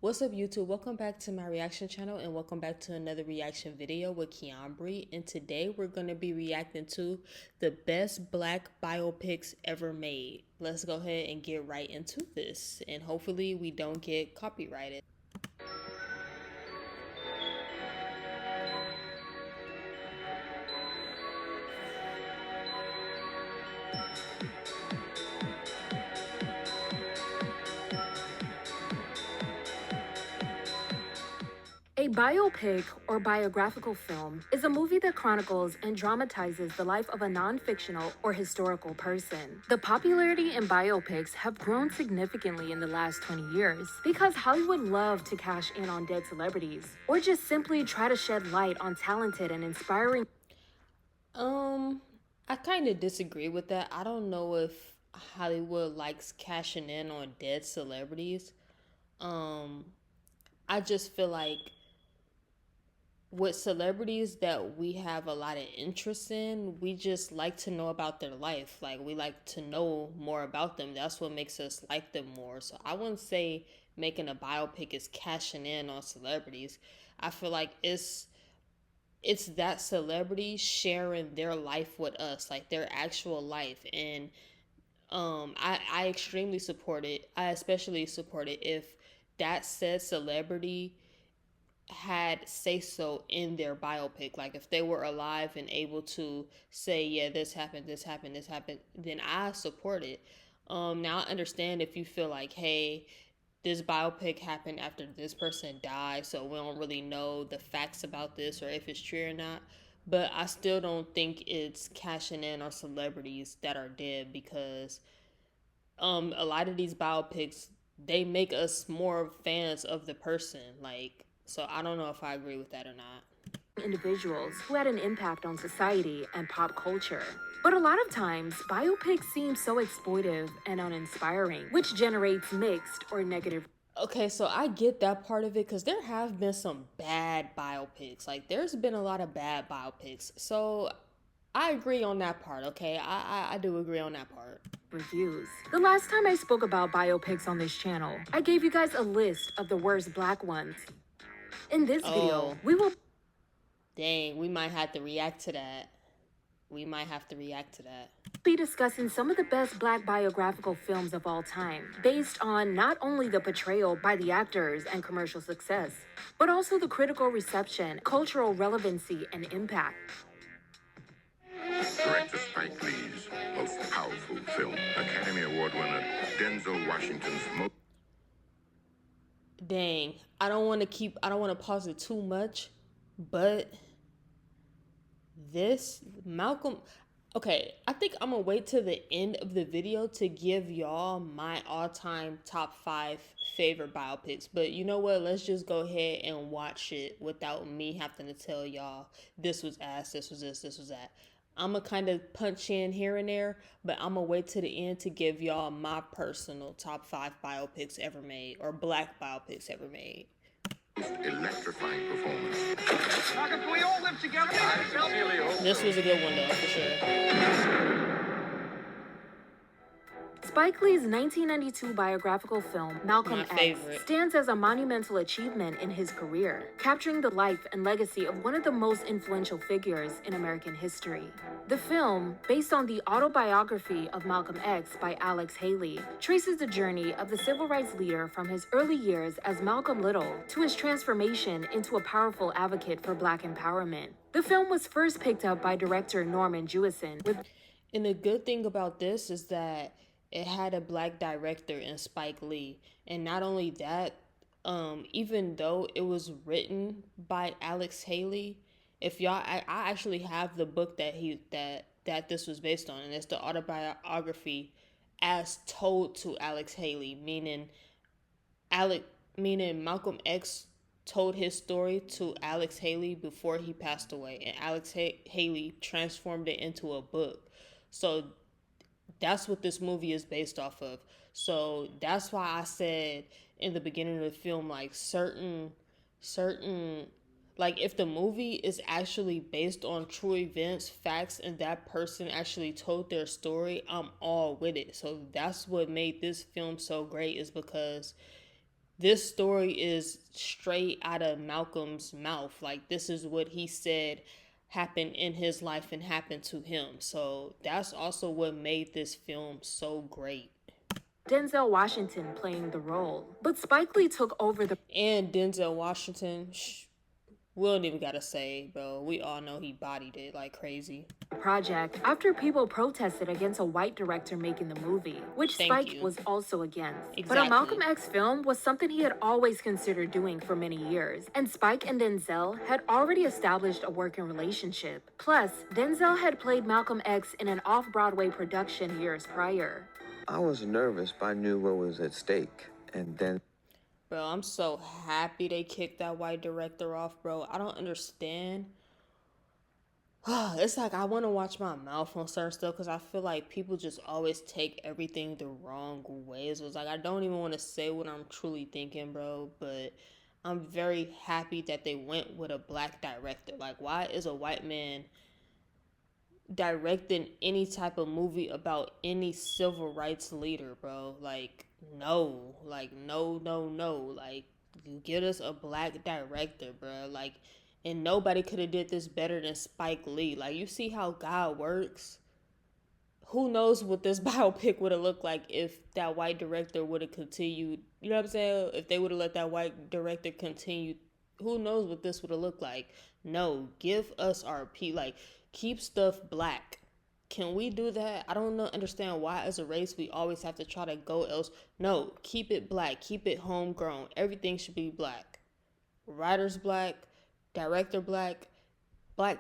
What's up, YouTube? Welcome back to my reaction channel and welcome back to another reaction video with Keyambri. And today we're going to be reacting to the best black biopics ever made. Let's go ahead and get right into this, and hopefully we don't get copyrighted. A biopic or biographical film is a movie that chronicles and dramatizes the life of a non-fictional or historical person. The popularity in biopics have grown significantly in the last 20 years because Hollywood loved to cash in on dead celebrities or just simply try to shed light on talented and inspiring. I kind of disagree with that. I don't know if Hollywood likes cashing in on dead celebrities. I just feel like with celebrities that we have a lot of interest in, we just like to know about their life. Like, we like to know more about them. That's what makes us like them more. So I wouldn't say making a biopic is cashing in on celebrities. I feel like it's that celebrity sharing their life with us, like their actual life. And I extremely support it. I especially support it if that said celebrity had say so in their biopic. Like, if they were alive and able to say, yeah, this happened, this happened, this happened, then I support it. Now I understand if you feel like, hey, this biopic happened after this person died, so we don't really know the facts about this or if it's true or not. But I still don't think it's cashing in on celebrities that are dead, because a lot of these biopics, they make us more fans of the person. Like, so I don't know if I agree with that or not. Individuals who had an impact on society and pop culture. But a lot of times, biopics seem so exploitive and uninspiring, which generates mixed or negative. Okay, so I get that part of it because there have been some bad biopics. Like, there's been a lot of bad biopics. So I agree on that part, okay? I do agree on that part. Reviews. The last time I spoke about biopics on this channel, I gave you guys a list of the worst black ones. In this video, we will Dang, we might have to react to that. We might have to react to that. be discussing some of the best black biographical films of all time, based on not only the portrayal by the actors and commercial success, but also the critical reception, cultural relevancy, and impact. Director Spike Lee's most powerful film, Academy Award winner Denzel Washington's most. Dang, I don't want to pause it too much, but this Malcolm, okay, I think I'm gonna wait till the end of the video to give y'all my all-time top 5 favorite biopics. But you know what, let's just go ahead and watch it without me having to tell y'all this was ass, this was this was that. I'm gonna kind of punch in here and there, but I'm gonna wait to the end to give y'all my personal top 5 biopics ever made, or black biopics ever made. Electrifying performance. Can we all live together? This was a good one though, for sure. Spike Lee's 1992 biographical film, Malcolm X, stands as a monumental achievement in his career, capturing the life and legacy of one of the most influential figures in American history. The film, based on the autobiography of Malcolm X by Alex Haley, traces the journey of the civil rights leader from his early years as Malcolm Little to his transformation into a powerful advocate for Black empowerment. The film was first picked up by director Norman Jewison. And the good thing about this is that it had a black director in Spike Lee. And not only that, even though it was written by Alex Haley, if y'all, I actually have the book that this was based on, and it's the autobiography as told to Alex Haley, meaning Malcolm X told his story to Alex Haley before he passed away, and Alex Haley transformed it into a book. So that's what this movie is based off of. So that's why I said in the beginning of the film, like, certain like, if the movie is actually based on true events, facts, and that person actually told their story, I'm all with it. So that's what made this film so great, is because This story is straight out of Malcolm's mouth. Like, this is what he said happened in his life and happened to him. So that's also what made this film so great. Denzel Washington playing the role. But Spike Lee took over the... And Denzel Washington, we don't even gotta say, bro. We all know he bodied it like crazy. Project after people protested against a white director making the movie, which Spike was also against. Exactly. But a Malcolm X film was something he had always considered doing for many years, and Spike and Denzel had already established a working relationship. Plus, Denzel had played Malcolm X in an off-Broadway production years prior. I was nervous, but I knew what was at stake, and then... Bro, I'm so happy they kicked that white director off, bro. I don't understand. It's like I want to watch my mouth on certain stuff because I feel like people just always take everything the wrong way. So it's like I don't even want to say what I'm truly thinking, bro. But I'm very happy that they went with a black director. Like, why is a white man directing any type of movie about any civil rights leader, bro? Like, no. Like, no. Like, you get us a black director, bro. Like, and nobody could have did this better than Spike Lee. Like, you see how God works? Who knows what this biopic would have looked like if that white director would have continued. You know what I'm saying? If they would have let that white director continue, who knows what this would have looked like? No, give us our like, keep stuff black. Can we do that? I don't understand why as a race we always have to try to go else. No, keep it black. Keep it homegrown. Everything should be black. Writers black. Director black. Black.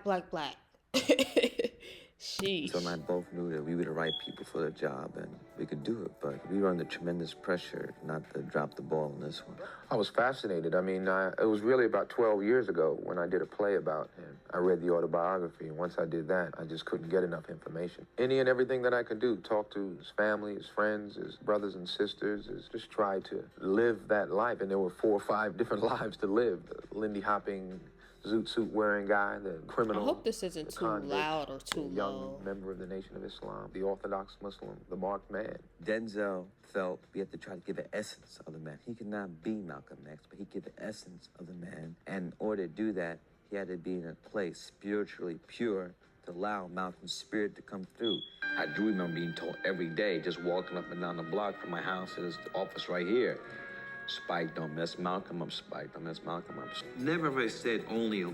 Sheesh. So I both knew that we were the right people for the job and we could do it, but we were under tremendous pressure not to drop the ball on this one. I was fascinated. I mean, it was really about 12 years ago when I did a play about him. I read the autobiography, and once I did that, I just couldn't get enough information. Any and everything that I could do, talk to his family, his friends, his brothers and sisters, is just try to live that life. And there were 4 or 5 different lives to live. The Lindy hopping, zoot suit wearing guy, the criminal. I hope this isn't too loud or too young low. member of the Nation of Islam, the Orthodox Muslim, the marked man. Denzel felt we had to try to give the essence of the man. He could not be Malcolm X, but he could give the essence of the man. And in order to do that, he had to be in a place spiritually pure to allow Malcolm's spirit to come through. I do remember being told every day, just walking up and down the block from my house to this office right here, Spike, don't mess Malcolm up, Spike, don't mess Malcolm up. Never have I said only a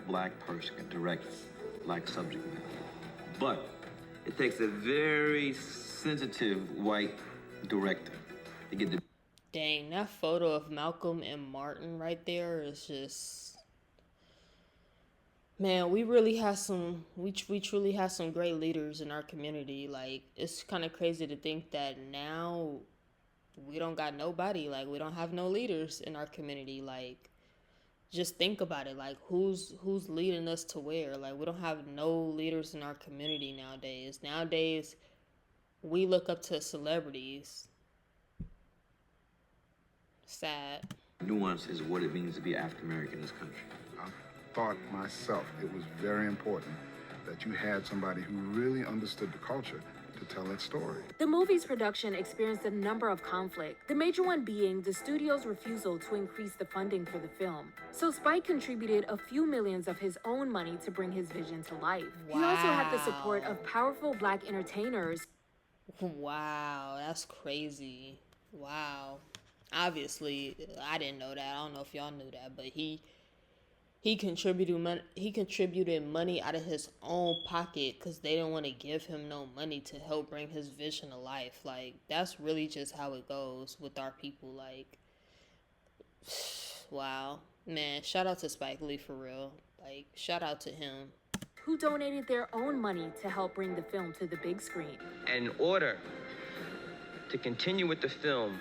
black person can direct black subject matter. But it takes a very sensitive white director to get the... Dang, that photo of Malcolm and Martin right there is just... Man, we really have some... We truly have some great leaders in our community. Like, it's kind of crazy to think that now... we don't got nobody. Like, we don't have no leaders in our community. Like, just think about it. Like, who's leading us to where? Like, we don't have no leaders in our community nowadays. Nowadays, we look up to celebrities. Sad. Nuances of what it means to be African American in this country. I thought myself it was very important that you had somebody who really understood the culture to tell that story. The movie's production experienced a number of conflicts, the major one being the studio's refusal to increase the funding for the film. So Spike contributed a few millions of his own money to bring his vision to life. Wow. He also had the support of powerful black entertainers. Wow, that's crazy. Wow. Obviously, I didn't know that. I don't know if y'all knew that, but he contributed money out of his own pocket because they didn't want to give him no money to help bring his vision to life. Like, that's really just how it goes with our people. Like, wow. Man, shout out to Spike Lee for real. Like, shout out to him. Who donated their own money to help bring the film to the big screen. And in order to continue with the film,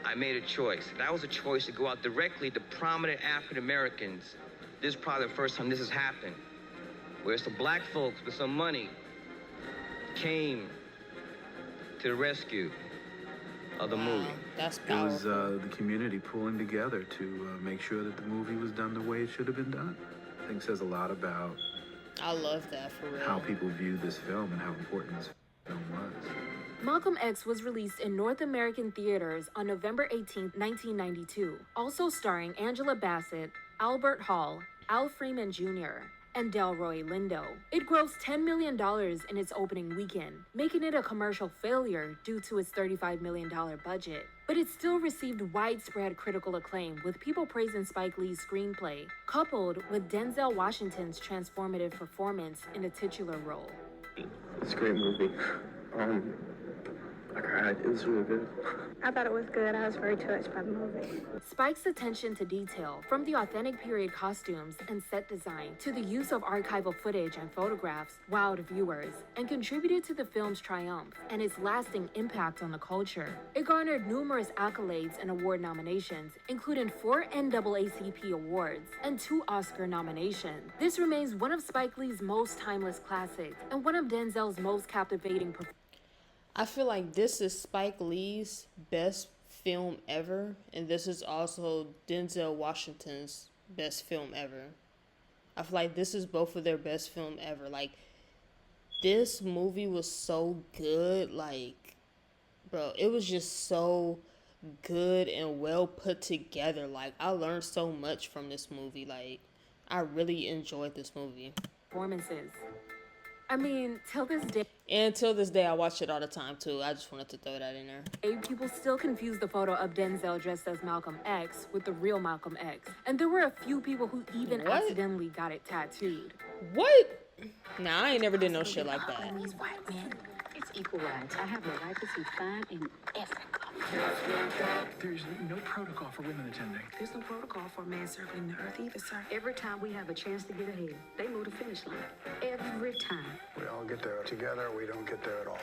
I made a choice. That was a choice to go out directly to prominent African Americans. This is probably the first time this has happened, where some black folks with some money came to the rescue of the movie. That's powerful. It was the community pulling together to make sure that the movie was done the way it should have been done. I think it says a lot about I love that for real. how people view this film and how important this film was. Malcolm X was released in North American theaters on November 18, 1992, also starring Angela Bassett, Albert Hall, Al Freeman Jr., and Delroy Lindo. It grossed $10 million in its opening weekend, making it a commercial failure due to its $35 million budget. But it still received widespread critical acclaim, with people praising Spike Lee's screenplay, coupled with Denzel Washington's transformative performance in the titular role. It's a great movie. I cried. It was really good. I thought it was good. I was very touched by the movie. Spike's attention to detail, from the authentic period costumes and set design to the use of archival footage and photographs, wowed viewers and contributed to the film's triumph and its lasting impact on the culture. It garnered numerous accolades and award nominations, including 4 NAACP awards and 2 Oscar nominations. This remains one of Spike Lee's most timeless classics and one of Denzel's most captivating performances. I feel like this is Spike Lee's best film ever, and this is also Denzel Washington's best film ever. I feel like this is both of their best film ever. Like, this movie was so good. Like, bro, it was just so good and well put together. Like, I learned so much from this movie. Like, I really enjoyed this movie. Performances. I mean, till this day... And till this day, I watch it all the time, too. I just wanted to throw that in there. People still confuse the photo of Denzel dressed as Malcolm X with the real Malcolm X. And there were a few people who even accidentally got it tattooed. What? Nah, I ain't never did no shit like that. These white men, it's equal rights. I have the right to see fine in Africa. There's no protocol for women attending. There's no protocol for a man circling the earth either, sir. Every time we have a chance to get ahead, they move the finish line. Every time. We all get there together, we don't get there at all.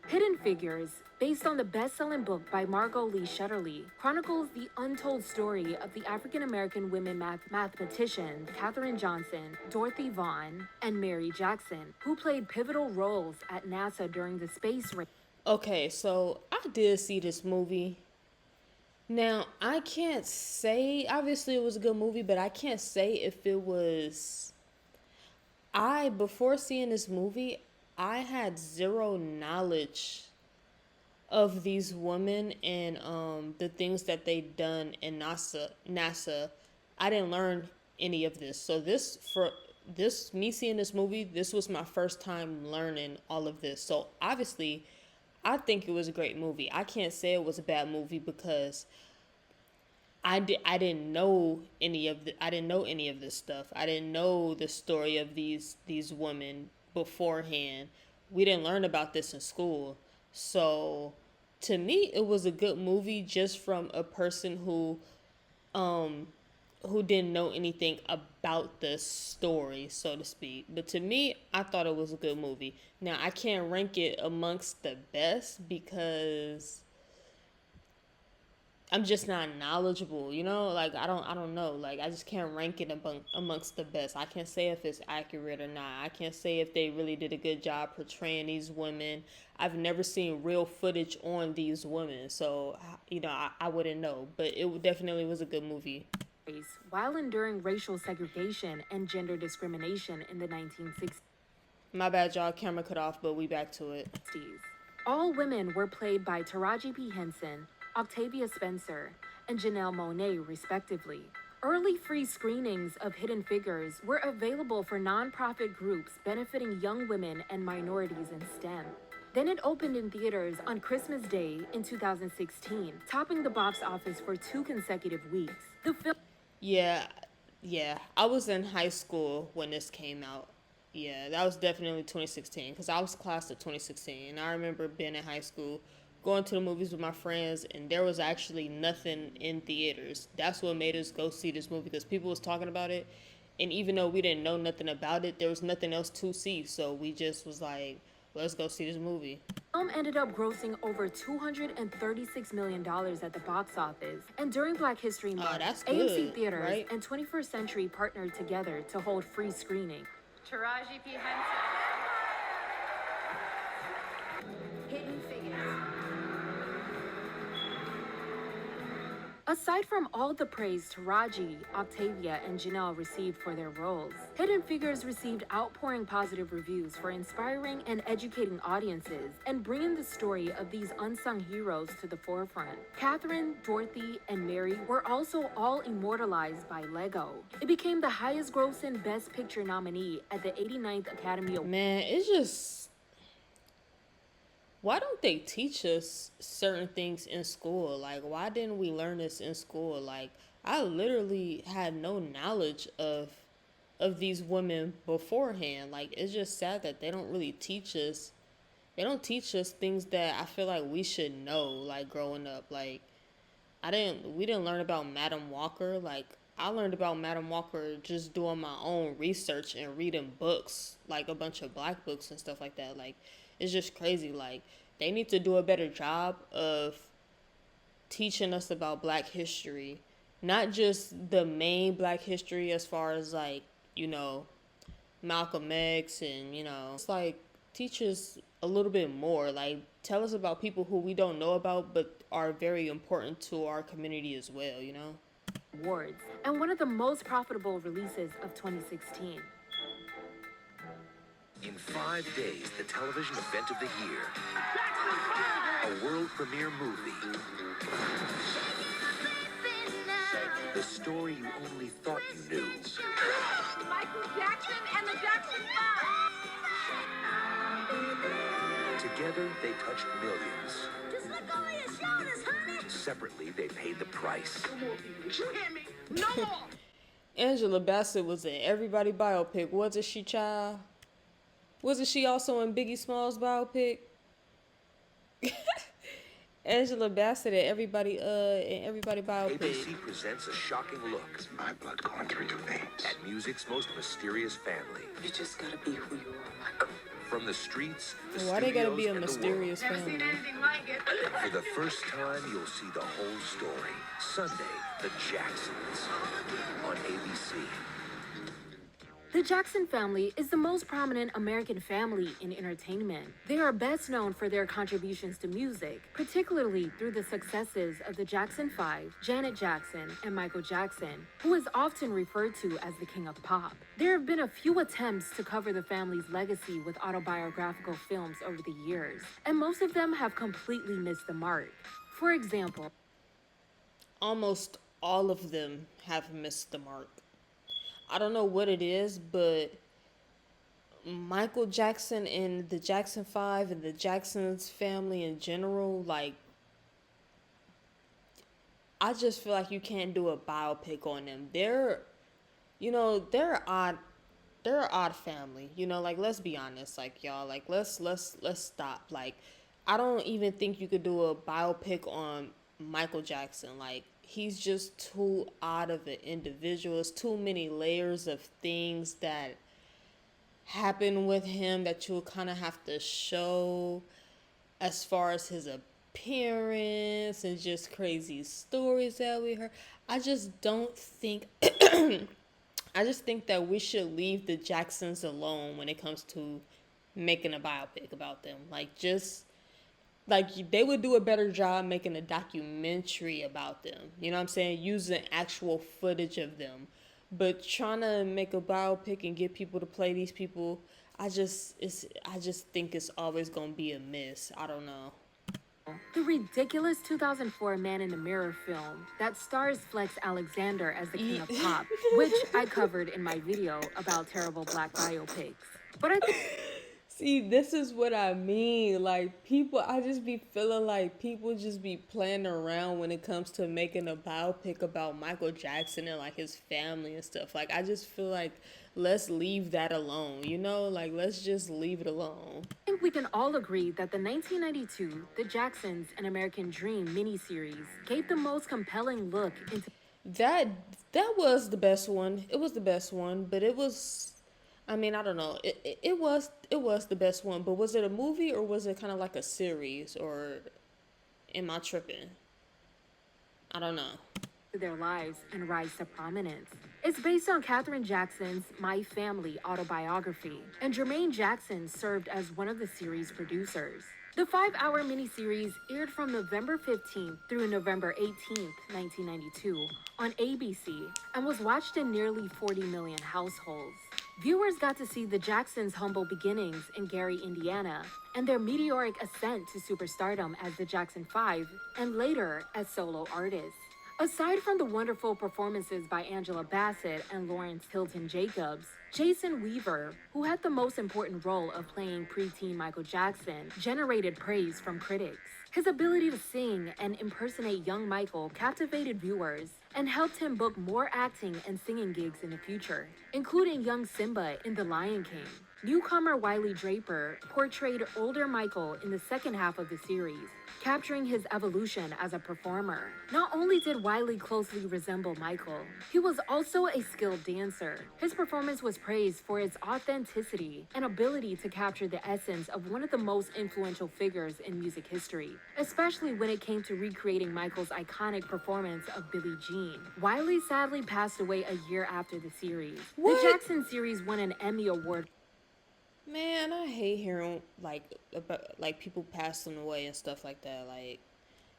Hidden Figures, based on the best-selling book by Margot Lee Shetterly, chronicles the untold story of the African-American women mathematicians Katherine Johnson, Dorothy Vaughan, and Mary Jackson, who played pivotal roles at NASA during the space race. Okay, so I did see this movie. Now, I can't say, obviously it was a good movie, but I can't say if it was... Before seeing this movie, I had zero knowledge of these women and the things that they've done in NASA. I didn't learn any of this. So me seeing this movie, this was my first time learning all of this. So obviously, I think it was a great movie. I can't say it was a bad movie because I didn't know any of this stuff. I didn't know the story of these women beforehand. We didn't learn about this in school. So to me, it was a good movie just from a person who didn't know anything about the story, so to speak. But to me, I thought it was a good movie. Now, I can't rank it amongst the best because I'm just not knowledgeable, you know? Like, I don't know. Like, I just can't rank it amongst the best. I can't say if it's accurate or not. I can't say if they really did a good job portraying these women. I've never seen real footage on these women, so, you know, I wouldn't know. But it definitely was a good movie. While enduring racial segregation and gender discrimination in the 1960s. My bad, y'all. Camera cut off, but we back to it. All women were played by Taraji P. Henson, Octavia Spencer, and Janelle Monáe, respectively. Early free screenings of Hidden Figures were available for nonprofit groups benefiting young women and minorities in STEM. Then it opened in theaters on Christmas Day in 2016, topping the box office for 2 consecutive weeks. The film... Yeah. I was in high school when this came out. Yeah, that was definitely 2016, because I was class of 2016, and I remember being in high school, going to the movies with my friends, and there was actually nothing in theaters. That's what made us go see this movie, because people was talking about it, and even though we didn't know nothing about it, there was nothing else to see, so we just was like, let's go see this movie. The film ended up grossing over $236 million at the box office, and during Black History Month, that's AMC good, Theaters right? and 21st Century partnered together to hold free screening. Taraji P. Henson. Hidden Figures. Aside from all the praise Taraji, Octavia, and Janelle received for their roles, Hidden Figures received outpouring positive reviews for inspiring and educating audiences and bringing the story of these unsung heroes to the forefront. Catherine, Dorothy, and Mary were also all immortalized by Lego. It became the highest grossing Best Picture nominee at the 89th Academy Award. Man, it's just... Why don't they teach us certain things in school? Like, why didn't we learn this in school? Like, I literally had no knowledge of these women beforehand. Like, it's just sad that they don't really teach us. They don't teach us things that I feel like we should know, like, growing up. Like, we didn't learn about Madam Walker. Like, I learned about Madam Walker just doing my own research and reading books, like a bunch of black books and stuff like that. Like, it's just crazy. Like, they need to do a better job of teaching us about black history. Not just the main black history as far as, like, you know, Malcolm X and, you know, it's like, teach us a little bit more. Like, tell us about people who we don't know about but are very important to our community as well, you know? Awards, and one of the most profitable releases of 2016. In 5 days, the television event of the year. A world premiere movie. The story you only thought you knew. Michael Jackson and the Jackson 5. Together, they touched millions. Just let go of your shoulders, honey. Separately, they paid the price. You hear me? No more. Angela Bassett was in everybody biopic. Wasn't she, child? Wasn't she also in Biggie Smalls biopic? Angela Bassett in everybody biopic. ABC presents a shocking look. It's my blood going through your veins. At music's most mysterious family. You just gotta be who you are, Michael. From the streets, the Why they gotta be a studios, and mysterious the world. family? Never seen anything like it. For the first time, you'll see the whole story. Sunday, The Jacksons on ABC. The Jackson family is the most prominent American family in entertainment. They are best known for their contributions to music, particularly through the successes of the Jackson 5, Janet Jackson, and Michael Jackson, who is often referred to as the King of Pop. There have been a few attempts to cover the family's legacy with autobiographical films over the years, and most of them have completely missed the mark. For example, Almost all of them have missed the mark. I don't know what it is, but Michael Jackson and the Jackson 5 and the Jacksons family in general, like, I just feel like you can't do a biopic on them. They're an odd family. You know, like, let's be honest, like, y'all, like, let's stop. Like, I don't even think you could do a biopic on Michael Jackson. Like, he's just too odd of an individual. It's too many layers of things that happen with him that you'll kind of have to show, as far as his appearance and just crazy stories that we heard. I just don't think I just think that we should leave the Jacksons alone when it comes to making a biopic about them. Like, they would do a better job making a documentary about them. You know what I'm saying? Using actual footage of them. But trying to make a biopic and get people to play these people, I just think it's always going to be a miss. I don't know. the ridiculous 2004 Man in the Mirror film that stars Flex Alexander as the King of Pop, which I covered in my video about terrible black biopics. But I See, this is what I mean. Like, I just be feeling like people just be playing around when it comes to making a biopic about Michael Jackson and, like, his family and stuff. Like, I just feel like, let's leave that alone, you know? Like, let's just leave it alone. I think we can all agree that the 1992 The Jacksons: An American Dream miniseries gave the most compelling look into... That was the best one. It was the best one, but it was... I mean, I don't know. It was the best one, but was it a movie or was it kind of like a series, or am I tripping? I don't know. Their lives and rise to prominence. It's based on Katherine Jackson's My Family autobiography, and Jermaine Jackson served as one of the series producers. The 5-hour miniseries aired from November 15th through November 18th, 1992 on ABC and was watched in nearly 40 million households. Viewers got to see the Jacksons' humble beginnings in Gary, Indiana, and their meteoric ascent to superstardom as the Jackson 5 and later as solo artists. Aside from the wonderful performances by Angela Bassett and Lawrence Hilton Jacobs, Jason Weaver, who had the most important role of playing preteen Michael Jackson, generated praise from critics. His ability to sing and impersonate young Michael captivated viewers and helped him book more acting and singing gigs in the future, including young Simba in The Lion King. Newcomer Wiley Draper portrayed older Michael in the second half of the series, capturing his evolution as a performer. Not only did Wiley closely resemble Michael, he was also a skilled dancer. His performance was praised for its authenticity and ability to capture the essence of one of the most influential figures in music history, especially when it came to recreating Michael's iconic performance of Billie Jean. Wiley sadly passed away a year after the series. What? The Jackson series won an Emmy Award. Man, I hate hearing about people passing away and stuff like that. Like,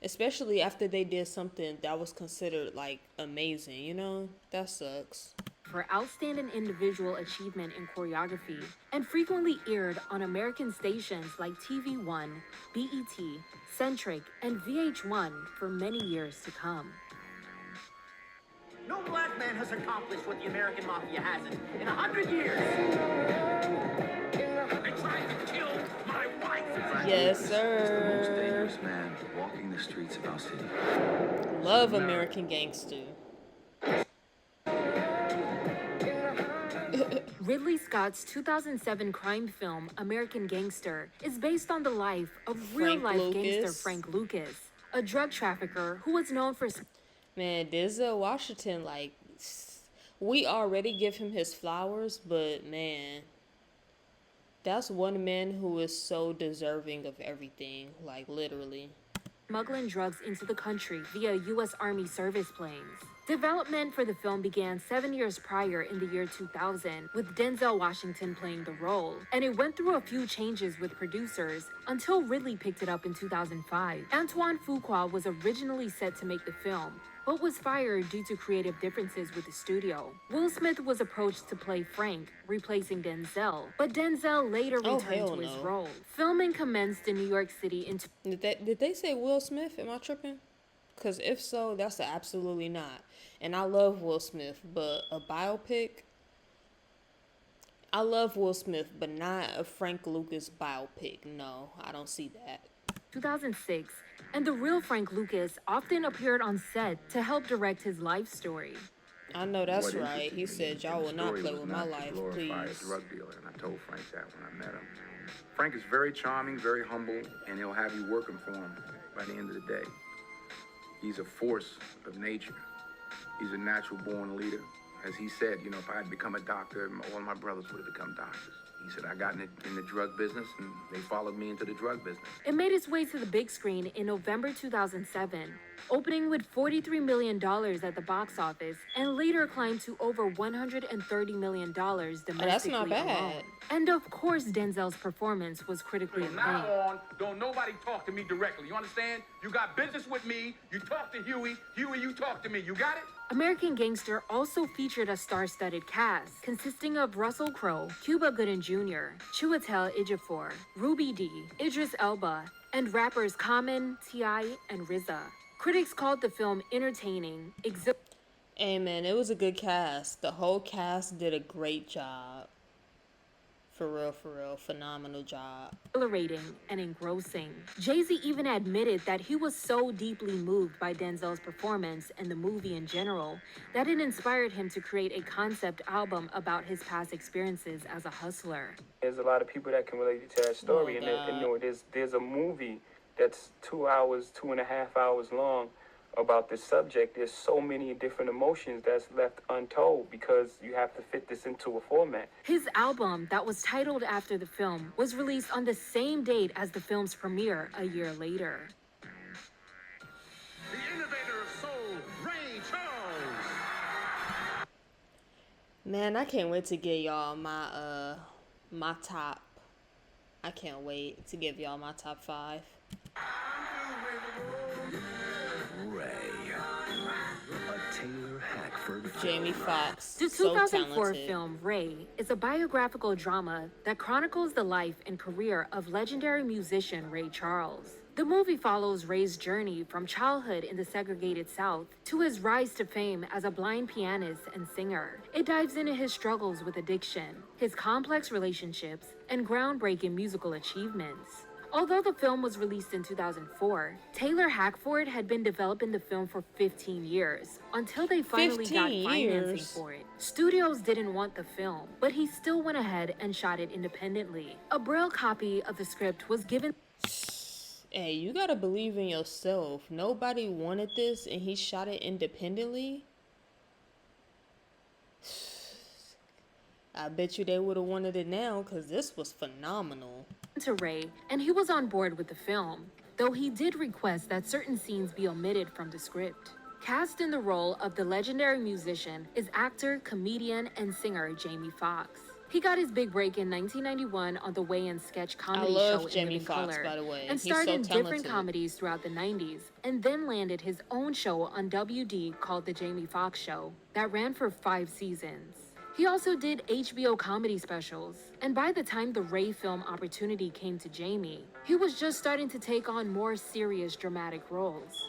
especially after they did something that was considered like amazing, you know? That sucks. For outstanding individual achievement in choreography and frequently aired on American stations like TV One, BET, Centric, and VH1 for many years to come. No black man has accomplished what the American Mafia hasn't in 100 years. They tried to kill my wife. Yes, He's the most sir. dangerous man walking the streets of our city. Love American Gangster. Ridley Scott's 2007 crime film, American Gangster, is based on the life of real-life gangster Frank Lucas, a drug trafficker who was known for... Man, Denzel Washington, like, we already give him his flowers, but man, that's one man who is so deserving of everything, like, literally. Smuggling drugs into the country via U.S. Army service planes. Development for the film began 7 years prior in the year 2000, with Denzel Washington playing the role, and it went through a few changes with producers until Ridley picked it up in 2005. Antoine Fuqua was originally set to make the film, but was fired due to creative differences with the studio. Will Smith was approached to play Frank, replacing Denzel, but Denzel later returned to his role. Filming commenced in New York City in... Did they say Will Smith? Am I tripping? Because if so, that's absolutely not. And I love Will Smith, but a biopic? I love Will Smith, but not a Frank Lucas biopic. No, I don't see that. 2006, and the real Frank Lucas often appeared on set to help direct his life story. I know that's right. He said, y'all will not play with my life, please. A drug dealer, and I told Frank that when I met him. Frank is very charming, very humble, and he'll have you working for him by the end of the day. He's a force of nature. He's a natural-born leader. As he said, you know, if I had become a doctor, all my brothers would have become doctors. He said, I got in the drug business, and they followed me into the drug business. It made its way to the big screen in November 2007, opening with $43 million at the box office, and later climbed to over $130 million domestically. Oh, that's not bad. Alone. And of course, Denzel's performance was critically From acclaimed. now on, don't nobody talk to me directly. You understand? You got business with me. You talk to Huey. Huey, you talk to me. You got it? American Gangster also featured a star-studded cast consisting of Russell Crowe, Cuba Gooding Jr., Chiwetel Ejiofor, Ruby Dee, Idris Elba, and rappers Common, T.I., and RZA. Critics called the film entertaining, Hey man, it was a good cast. The whole cast did a great job. For real, phenomenal job. exhilarating, and engrossing. Jay-Z even admitted that he was so deeply moved by Denzel's performance and the movie in general that it inspired him to create a concept album about his past experiences as a hustler. There's a lot of people that can relate to that story, and you know, there's a movie that's 2 hours, 2.5 hours long about this subject. There's so many different emotions that's left untold because you have to fit this into a format. His album, that was titled after the film, was released on the same date as the film's premiere a year later. The innovator of soul, Ray Charles. Man, I can't wait to get y'all my my top I can't wait to give y'all my top 5. Ray, a Taylor Hackford film. Jamie Foxx, The so 2004 talented. film Ray is a biographical drama that chronicles the life and career of legendary musician Ray Charles. The movie follows Ray's journey from childhood in the segregated South to his rise to fame as a blind pianist and singer. It dives into his struggles with addiction, his complex relationships, and groundbreaking musical achievements. Although the film was released in 2004, Taylor Hackford had been developing the film for 15 years until they finally got 15 financing years? for it. Studios didn't want the film, but he still went ahead and shot it independently. A braille copy of the script was given. Hey, you gotta believe in yourself. Nobody wanted this and he shot it independently. I bet you they would have wanted it now because this was phenomenal. To Ray, and he was on board with the film, though he did request that certain scenes be omitted from the script. Cast in the role of the legendary musician is actor, comedian, and singer Jamie Foxx. He got his big break in 1991 on the weigh-in sketch comedy show In Jamie Living Foxx, Color, by the way. and He's starred so in different talented. comedies throughout the 90s, and then landed his own show on WD called The Jamie Foxx Show that ran for 5 seasons. He also did HBO comedy specials, and by the time the Ray film opportunity came to Jamie, he was just starting to take on more serious dramatic roles.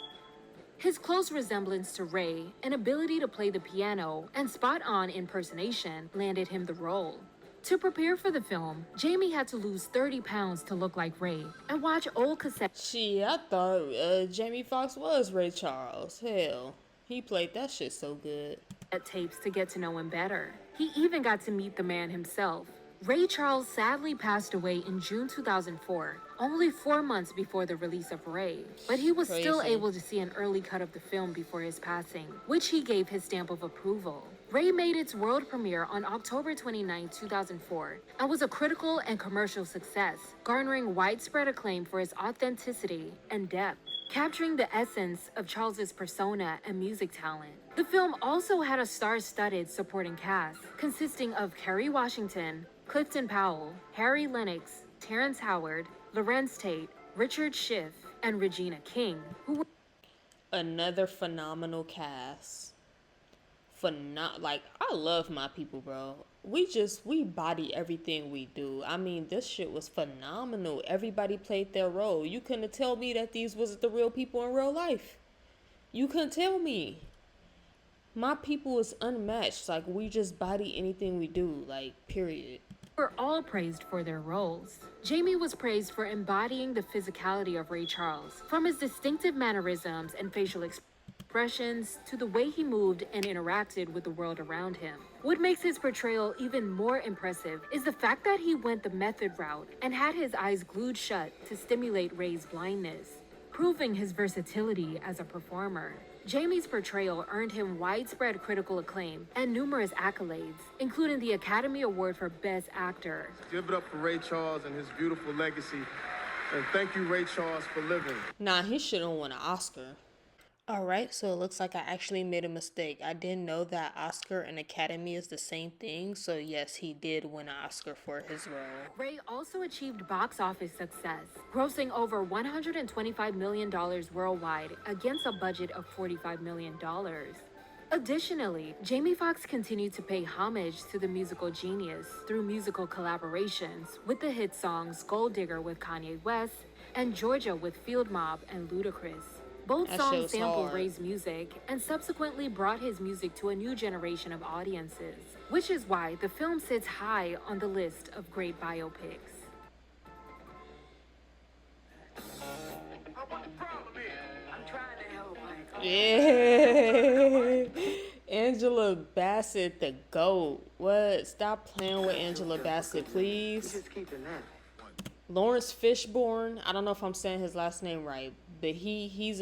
His close resemblance to Ray and ability to play the piano and spot-on impersonation landed him the role. To prepare for the film, Jamie had to lose 30 pounds to look like Ray and watch old cassettes. Gee, I thought Jamie Foxx was Ray Charles. Hell, he played that shit so good. Tapes to get to know him better. He even got to meet the man himself. Ray Charles sadly passed away in June 2004, only 4 months before the release of Ray. But he was still Crazy. able to see an early cut of the film before his passing, which he gave his stamp of approval. Ray made its world premiere on October 29, 2004, and was a critical and commercial success, garnering widespread acclaim for its authenticity and depth, capturing the essence of Charles's persona and music talent. The film also had a star-studded supporting cast, consisting of Kerry Washington, Clifton Powell, Harry Lennox, Terrence Howard, Lorenz Tate, Richard Schiff, and Regina King, who were Another phenomenal cast. Like, I love my people, bro. We body everything we do. I mean, this shit was phenomenal. Everybody played their role. You couldn't tell me that these wasn't the real people in real life. You couldn't tell me. My people is unmatched. Like, we just body anything we do. Like, period. were all praised for their roles. Jamie was praised for embodying the physicality of Ray Charles, from his distinctive mannerisms and facial expressions to the way he moved and interacted with the world around him. What makes his portrayal even more impressive is the fact that he went the method route and had his eyes glued shut to stimulate Ray's blindness, proving his versatility as a performer. Jamie's portrayal earned him widespread critical acclaim and numerous accolades, including the Academy Award for Best Actor. Give it up for Ray Charles and his beautiful legacy. And thank you, Ray Charles, for living. Nah, he shouldn't won an Oscar. Alright, so it looks like I actually made a mistake. I didn't know that Oscar and Academy is the same thing, so yes, he did win an Oscar for his role. Ray also achieved box office success, grossing over $125 million worldwide against a budget of $45 million. Additionally, Jamie Foxx continued to pay homage to the musical genius through musical collaborations with the hit songs Gold Digger with Kanye West and Georgia with Field Mob and Ludacris. Both That songs show's sampled hard. Ray's music and subsequently brought his music to a new generation of audiences, which is why the film sits high on the list of great biopics. Yeah. Angela Bassett, the GOAT. What? Stop playing with Angela Bassett, please. Lawrence Fishburne. I don't know if I'm saying his last name right, but he's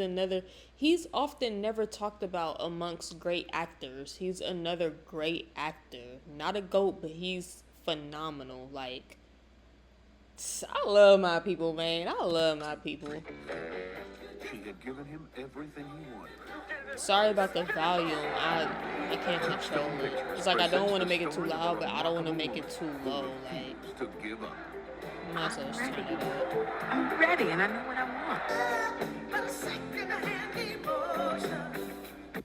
often never talked about amongst great actors. He's another great actor. Not a GOAT, but he's phenomenal. Like, I love my people, man. I love my people. She had given him everything he wanted. Sorry about the volume. I can't control it. It's like I don't want to make it too loud, but I don't want to make it too low. Like, To give up. Not so ready. stupid. I'm ready and I know what I want.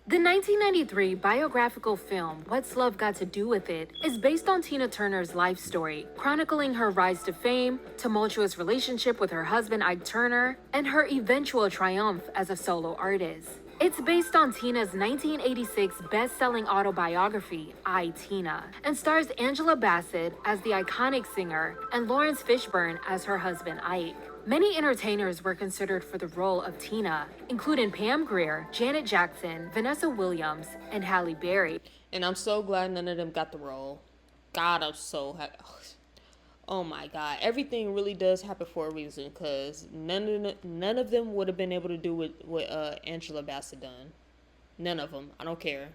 The 1993 biographical film, What's Love Got to Do with It, is based on Tina Turner's life story, chronicling her rise to fame, tumultuous relationship with her husband Ike Turner, and her eventual triumph as a solo artist. It's based on Tina's 1986 best-selling autobiography, I, Tina, and stars Angela Bassett as the iconic singer and Lawrence Fishburne as her husband Ike. Many entertainers were considered for the role of Tina, including Pam Grier, Janet Jackson, Vanessa Williams, and Halle Berry. And I'm so glad none of them got the role. God, I'm so happy. Oh my God, everything really does happen for a reason, because none of them would have been able to do what Angela Bassett done. None of them. I don't care.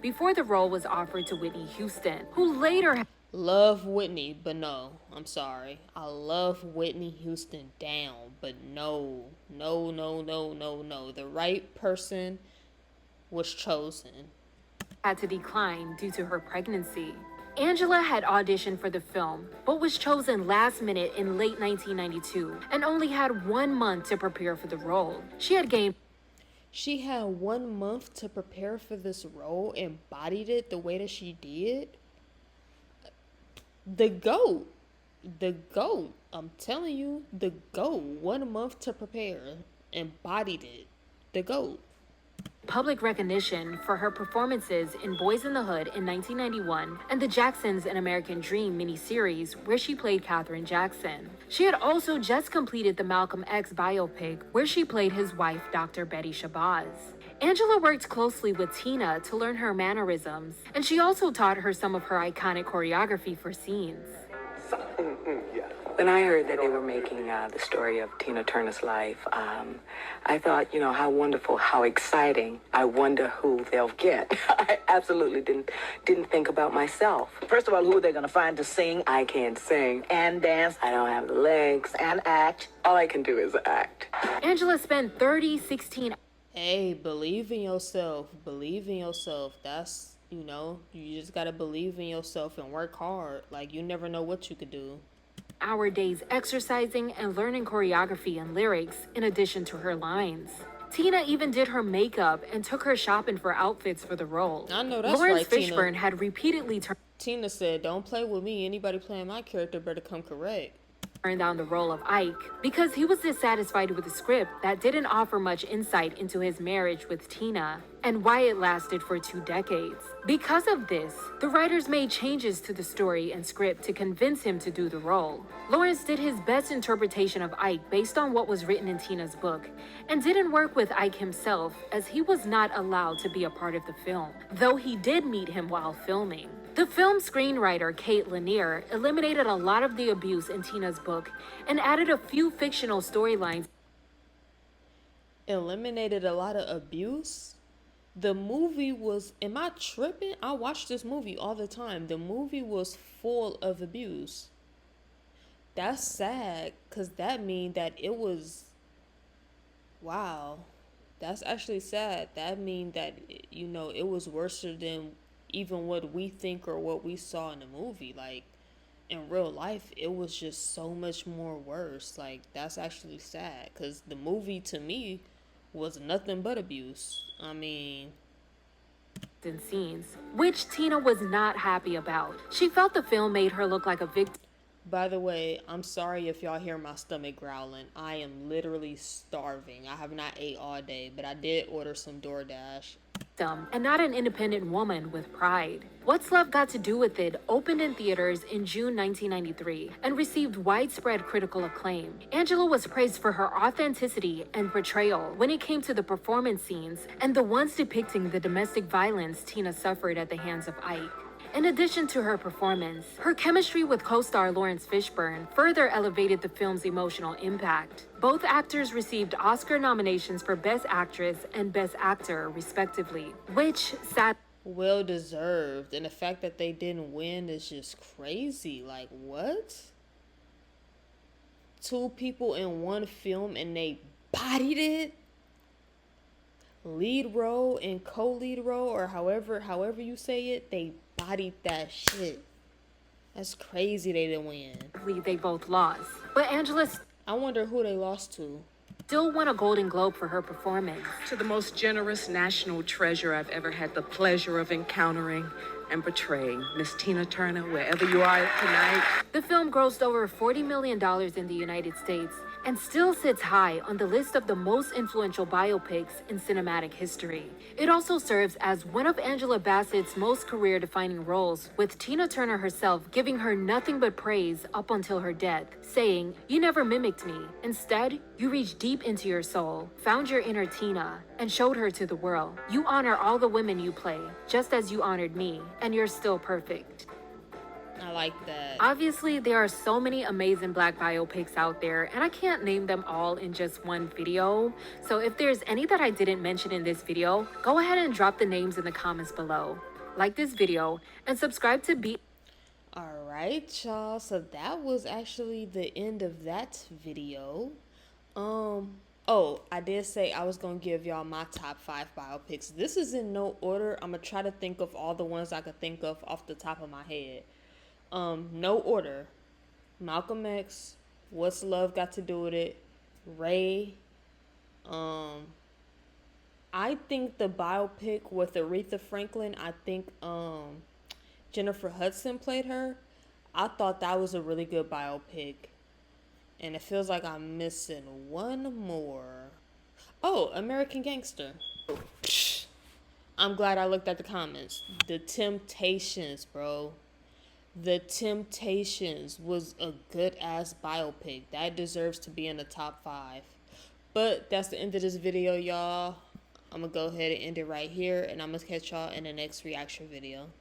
Before the role was offered to Whitney Houston, who later... Love Whitney, but no. I'm sorry. I love Whitney Houston down, but no. No, no, no, no, no. The right person was chosen. ...had to decline due to her pregnancy. Angela had auditioned for the film, but was chosen last minute in late 1992 and only had 1 month to prepare for the role. She had 1 month to prepare for this role and bodied it the way that she did. The GOAT. I'm telling you, the GOAT. 1 month to prepare and bodied it. The GOAT. Public recognition for her performances in Boys in the Hood in 1991 and the Jacksons: An American Dream miniseries, where she played Katherine Jackson. She had also just completed the Malcolm X biopic, where she played his wife, Dr. Betty Shabazz. Angela worked closely with Tina to learn her mannerisms, and she also taught her some of her iconic choreography for scenes. When I heard that they were making the story of Tina Turner's life, I thought, how wonderful, how exciting. I wonder who they'll get. I absolutely didn't think about myself. First of all, who are they going to find to sing? I can't sing And dance? I don't have the legs And act? All I can do is act. Angela spent 16 Hey, believe in yourself. Believe in yourself. That's, you just gotta believe in yourself and work hard. Like, you never know what you could do. hour days exercising and learning choreography and lyrics in addition to her lines. Tina even did her makeup and took her shopping for outfits for the role. I know that's Lawrence right, Fishburne Tina. had repeatedly Tina said, "Don't play with me. Anybody playing my character better come correct." turned down the role of Ike because he was dissatisfied with the script that didn't offer much insight into his marriage with Tina and why it lasted for 2 decades. Because of this, the writers made changes to the story and script to convince him to do the role. Lawrence did his best interpretation of Ike based on what was written in Tina's book and didn't work with Ike himself as he was not allowed to be a part of the film, though he did meet him while filming. The film screenwriter Kate Lanier eliminated a lot of the abuse in Tina's book and added a few fictional storylines. Eliminated a lot of abuse? The movie was, am I tripping? I watch this movie all the time. The movie was full of abuse. That's sad, because that means that it was, wow. That's actually sad. That means that, it was worse than even what we think or what we saw in the movie. Like, in real life, it was just so much more worse. Like, that's actually sad, because the movie, to me, was nothing but abuse. I mean, and scenes, which Tina was not happy about. She felt the film made her look like a victim. By the way, I'm sorry if y'all hear my stomach growling. I am literally starving. I have not ate all day, but I did order some DoorDash. And not an independent woman with pride. What's Love Got to Do with It opened in theaters in June 1993 and received widespread critical acclaim. Angela was praised for her authenticity and portrayal when it came to the performance scenes and the ones depicting the domestic violence Tina suffered at the hands of Ike. In addition to her performance, her chemistry with co-star Lawrence Fishburne further elevated the film's emotional impact. Both actors received Oscar nominations for Best Actress and Best Actor, respectively, which well deserved. And the fact that they didn't win is just crazy. Like, what? 2 people in one film and they bodied it? Lead role and co-lead role, or however you say it, they bodied that shit. That's crazy they didn't win. They both lost. But Angela I wonder who they lost to. Still won a Golden Globe for her performance. To the most generous national treasure I've ever had the pleasure of encountering and portraying, Miss Tina Turner, wherever you are tonight. The film grossed over $40 million in the United States and still sits high on the list of the most influential biopics in cinematic history. It also serves as one of Angela Bassett's most career-defining roles, with Tina Turner herself giving her nothing but praise up until her death, saying, "You never mimicked me. Instead, you reached deep into your soul, found your inner Tina, and showed her to the world. You honor all the women you play, just as you honored me, and you're still perfect." I like that. Obviously, there are so many amazing Black biopics out there, and I can't name them all in just one video. So if there's any that I didn't mention in this video, go ahead and drop the names in the comments below. Like this video and subscribe to Alright, y'all. So that was actually the end of that video. Oh, I did say I was gonna give y'all my top 5 biopics. This is in no order. I'm gonna try to think of all the ones I could think of off the top of my head. No order. Malcolm X, What's Love Got to Do with It, Ray. I think the biopic with Aretha Franklin, I think Jennifer Hudson played her. I thought that was a really good biopic. And it feels like I'm missing one more. Oh, American Gangster. I'm glad I looked at the comments. The Temptations, bro. The Temptations was a good-ass biopic. That deserves to be in the top 5. But that's the end of this video, y'all. I'm going to go ahead and end it right here. And I'm going to catch y'all in the next reaction video.